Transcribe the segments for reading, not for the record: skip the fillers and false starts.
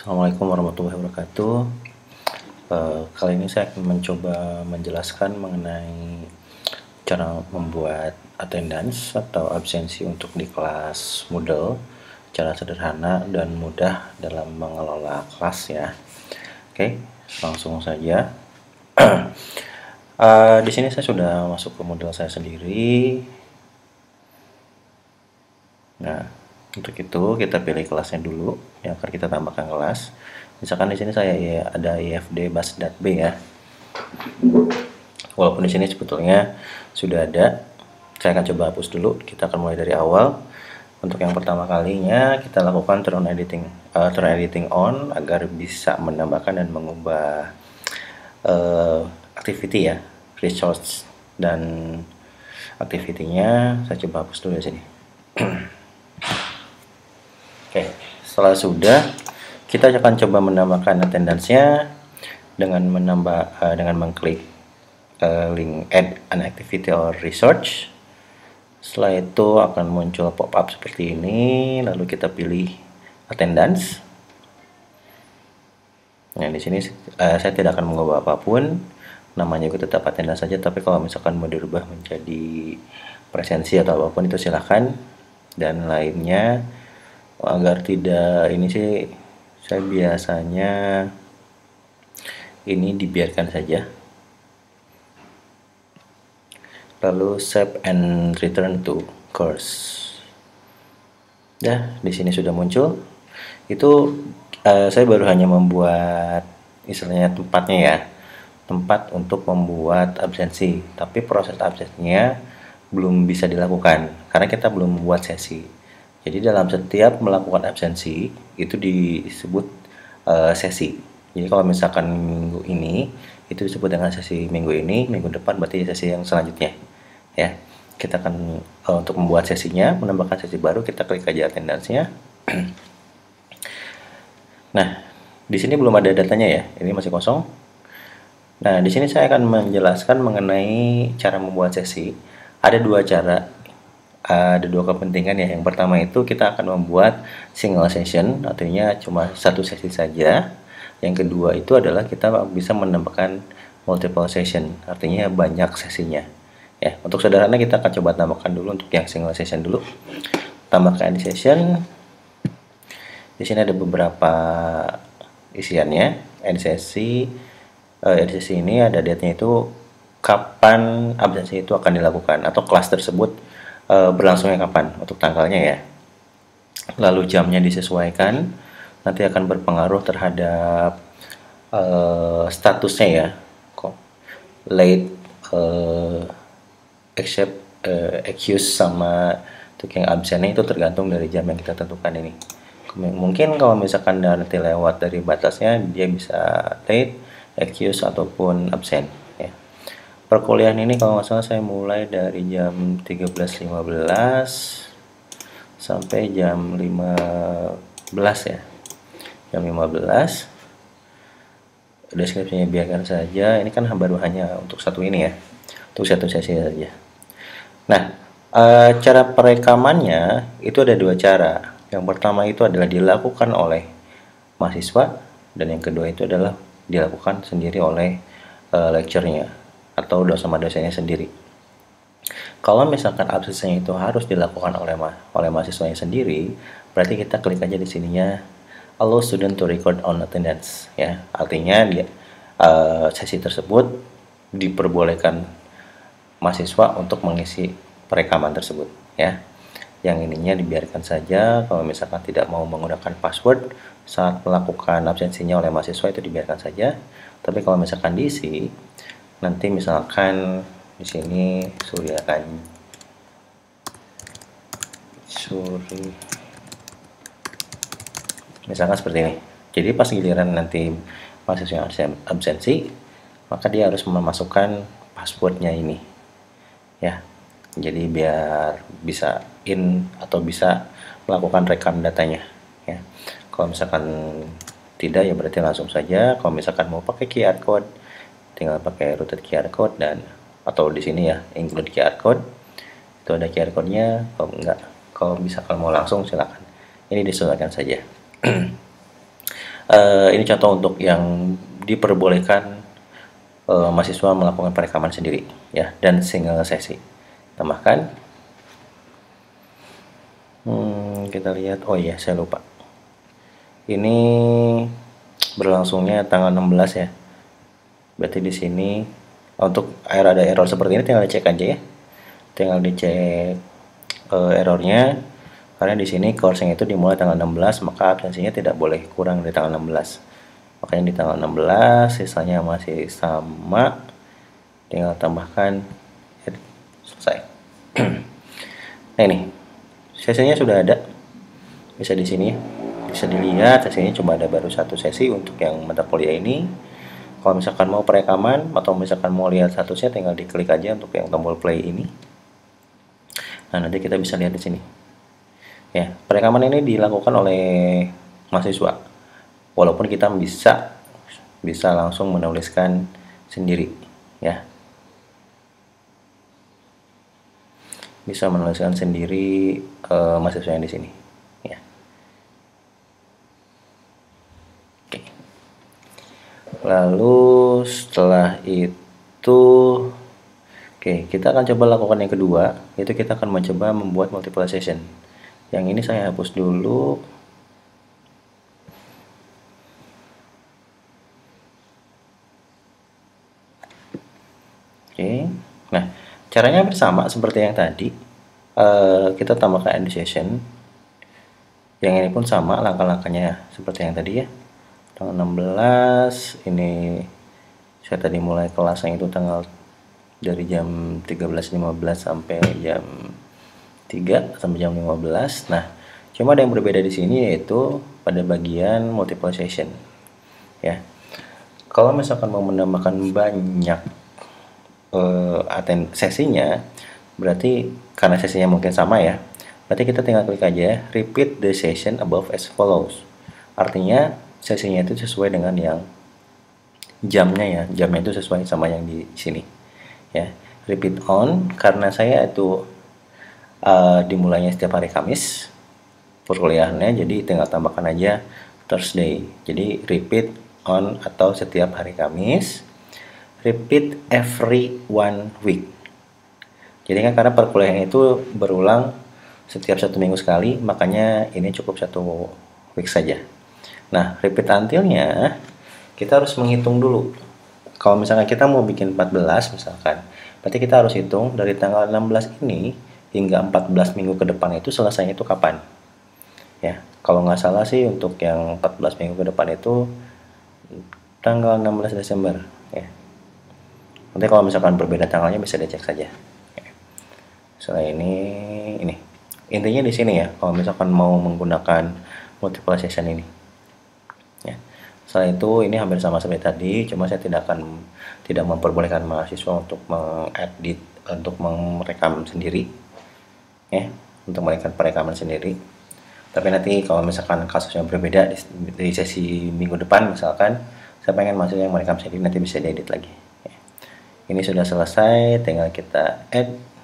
Assalamualaikum warahmatullahi wabarakatuh. Kali ini saya akan mencoba menjelaskan mengenai cara membuat attendance atau absensi untuk di kelas Moodle, cara sederhana dan mudah dalam mengelola kelas ya. Oke, langsung saja. Di sini saya sudah masuk ke Moodle saya sendiri. Nah, untuk itu kita pilih kelasnya dulu yang akan kita tambahkan kelas. Misalkan di sini saya ada IFD Bas.B ya. Walaupun di sini sebetulnya sudah ada, saya akan coba hapus dulu. Kita akan mulai dari awal. Untuk yang pertama kalinya kita lakukan turn editing on agar bisa menambahkan dan mengubah activity ya, resource dan activity-nya. Saya coba hapus dulu di sini. Oke, setelah sudah, kita akan coba menambahkan attendance-nya dengan mengklik link add an activity or research. Setelah itu akan muncul pop-up seperti ini, lalu kita pilih attendance. Nah, di sini saya tidak akan mengubah apapun, namanya juga tetap attendance saja, tapi kalau misalkan mau dirubah menjadi presensi atau apapun itu silahkan. Dan lainnya, agar tidak ini sih, saya biasanya ini dibiarkan saja. Lalu save and return to course. Ya, di sini sudah muncul. Itu saya baru hanya membuat istilahnya tempatnya ya, tempat untuk membuat absensi. Tapi proses absensinya belum bisa dilakukan karena kita belum membuat sesi. Jadi dalam setiap melakukan absensi itu disebut sesi. Jadi kalau misalkan minggu ini itu disebut dengan sesi minggu ini, minggu depan berarti sesi yang selanjutnya. Ya, kita akan untuk membuat sesinya, menambahkan sesi baru, kita klik aja attendance-nya. Nah, di sini belum ada datanya ya, ini masih kosong. Nah, di sini saya akan menjelaskan mengenai cara membuat sesi. Ada dua cara, ada dua kepentingan ya. Yang pertama itu kita akan membuat single session, artinya cuma satu sesi saja. Yang kedua itu adalah kita bisa menambahkan multiple session, artinya banyak sesinya. Ya, untuk sederhana kita akan coba tambahkan dulu untuk yang single session dulu. Tambahkan di session. Di sini ada beberapa isiannya. End sesi ini ada date-nya itu kapan absensi itu akan dilakukan atau kelas tersebut berlangsungnya kapan untuk tanggalnya ya. Lalu jamnya disesuaikan, nanti akan berpengaruh terhadap statusnya ya. Late, accept, excuse sama untuk yang absennya itu tergantung dari jam yang kita tentukan ini. Mungkin kalau misalkan nanti lewat dari batasnya, dia bisa late, excuse ataupun absen ya. Perkuliahan ini kalau nggak salah saya mulai dari jam 13.15 sampai jam 15 ya. Jam 15. Deskripsinya biarkan saja. Ini kan baru hanya untuk satu ini ya, untuk satu sesi saja. Nah, cara perekamannya itu ada dua cara. Yang pertama itu adalah dilakukan oleh mahasiswa, dan yang kedua itu adalah dilakukan sendiri oleh lecturenya atau dosennya sendiri. Kalau misalkan absensinya itu harus dilakukan oleh mahasiswanya sendiri, berarti kita klik aja di sininya allow student to record on attendance ya. Artinya dia sesi tersebut diperbolehkan mahasiswa untuk mengisi perekaman tersebut ya. Yang ininya dibiarkan saja. Kalau misalkan tidak mau menggunakan password saat melakukan absensinya oleh mahasiswa, itu dibiarkan saja. Tapi kalau misalkan diisi, nanti misalkan di sini misalkan seperti ini. Jadi pas giliran nanti mahasiswa yang absensi, maka dia harus memasukkan passwordnya ini ya. Jadi biar bisa in atau bisa melakukan rekam datanya ya. Kalau misalkan tidak ya berarti langsung saja. Kalau misalkan mau pakai QR code, tinggal pakai routed QR code, dan atau di sini ya include QR code, itu ada QR code-nya. Kalau misalkan mau langsung silakan, ini disesuaikan saja. Ini contoh untuk yang diperbolehkan mahasiswa melakukan perekaman sendiri ya, dan single sesi. Tambahkan. Kita lihat, oh iya saya lupa. Ini berlangsungnya tanggal 16 ya. Berarti di sini untuk ada error seperti ini tinggal dicek aja ya. Tinggal dicek errornya, karena di sini coursing itu dimulai tanggal 16, maka absensinya tidak boleh kurang dari tanggal 16. Makanya di tanggal 16 sisanya masih sama, tinggal tambahkan selesai. Nah ini sesinya sudah ada, bisa di sini bisa dilihat sesinya cuma ada baru satu sesi untuk yang mata kuliah ini. Kalau misalkan mau perekaman atau misalkan mau lihat statusnya, tinggal diklik aja untuk yang tombol play ini. Nah nanti kita bisa lihat di sini ya, perekaman ini dilakukan oleh mahasiswa, walaupun kita bisa langsung menuliskan sendiri ya, bisa menuliskan sendiri mahasiswa yang di sini ya. Oke. Lalu setelah itu, oke, kita akan coba lakukan yang kedua, yaitu kita akan mencoba membuat multiple session. Yang ini saya hapus dulu. Oke, nah caranya bersama seperti yang tadi. Kita tambahkan end session. Yang ini pun sama langkah-langkahnya seperti yang tadi ya. Tanggal 16 ini saya tadi mulai kelasnya itu tanggal dari jam 13.15 sampai jam 3 sampai jam 15. Nah, cuma ada yang berbeda di sini, yaitu pada bagian multiple session ya. Kalau misalkan mau menambahkan banyak sesinya, berarti karena sesinya mungkin sama ya, berarti kita tinggal klik aja repeat the session above as follows. Artinya sesinya itu sesuai dengan yang jamnya ya, jamnya itu sesuai sama yang di sini ya. Repeat on, karena saya itu dimulainya setiap hari Kamis perkuliahannya, jadi tinggal tambahkan aja Thursday. Jadi repeat on atau setiap hari Kamis. Repeat every 1 week. Jadi kan karena perkuliahan itu berulang setiap 1 minggu sekali, makanya ini cukup 1 week saja. Nah, repeat until-nya kita harus menghitung dulu. Kalau misalkan kita mau bikin 14 misalkan, berarti kita harus hitung dari tanggal 16 ini hingga 14 minggu ke depan itu selesainya itu kapan. Ya, kalau nggak salah sih untuk yang 14 minggu ke depan itu tanggal 16 Desember ya. Nanti kalau misalkan berbeda tanggalnya bisa dicek saja. Setelah ini intinya di sini ya, kalau misalkan mau menggunakan multiple session ini ya. Setelah itu ini hampir sama seperti tadi, cuma saya tidak memperbolehkan mahasiswa untuk mengedit, untuk merekam sendiri ya, untuk merekam perekaman sendiri. Tapi nanti kalau misalkan kasusnya berbeda di sesi minggu depan misalkan, saya pengen mahasiswa yang merekam sendiri, nanti bisa diedit lagi. Ini sudah selesai, tinggal kita add.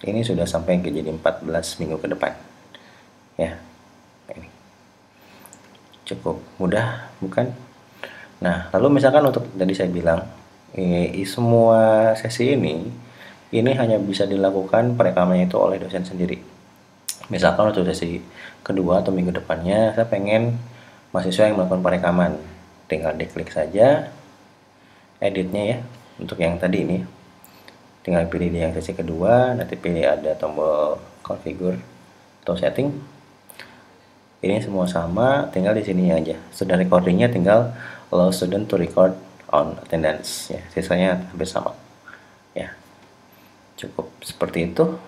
Ini sudah sampai ke jadi 14 minggu ke depan ya. Ini cukup mudah bukan? Nah, lalu misalkan untuk tadi saya bilang semua sesi ini hanya bisa dilakukan perekamannya itu oleh dosen sendiri. Misalkan untuk sesi kedua atau minggu depannya saya pengen mahasiswa yang melakukan perekaman, tinggal diklik saja editnya ya. Untuk yang tadi ini tinggal pilih di yang sesi kedua, nanti pilih ada tombol configure atau setting. Ini semua sama, tinggal di sini aja. Sudah recordingnya tinggal allow student to record on attendance ya. Sisanya hampir sama ya. Cukup seperti itu.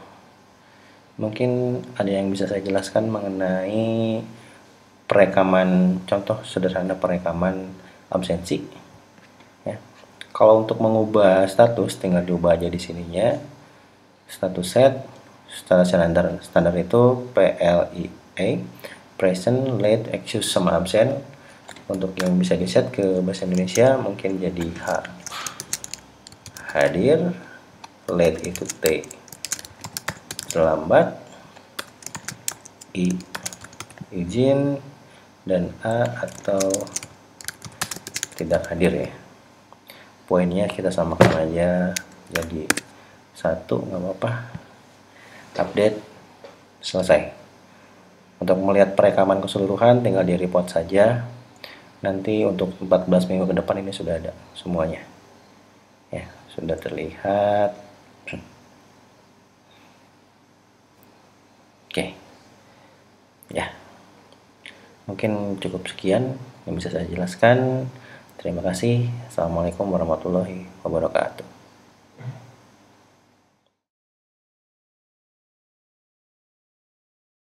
Mungkin ada yang bisa saya jelaskan mengenai perekaman, contoh sederhana perekaman absensi ya. Kalau untuk mengubah status tinggal diubah aja di sininya. Status set secara standar itu PLIA, present, late, excuse sama absent. Untuk yang bisa di set ke bahasa Indonesia mungkin jadi hadir, late itu T, terlambat, I izin dan A atau tidak hadir ya. Poinnya kita samakan aja jadi 1, nggak apa-apa. Update, selesai. Untuk melihat perekaman keseluruhan tinggal di report saja. Nanti untuk 14 minggu ke depan ini sudah ada semuanya ya, sudah terlihat. Oke ya, mungkin cukup sekian yang bisa saya jelaskan. Terima kasih. Assalamualaikum warahmatullahi wabarakatuh.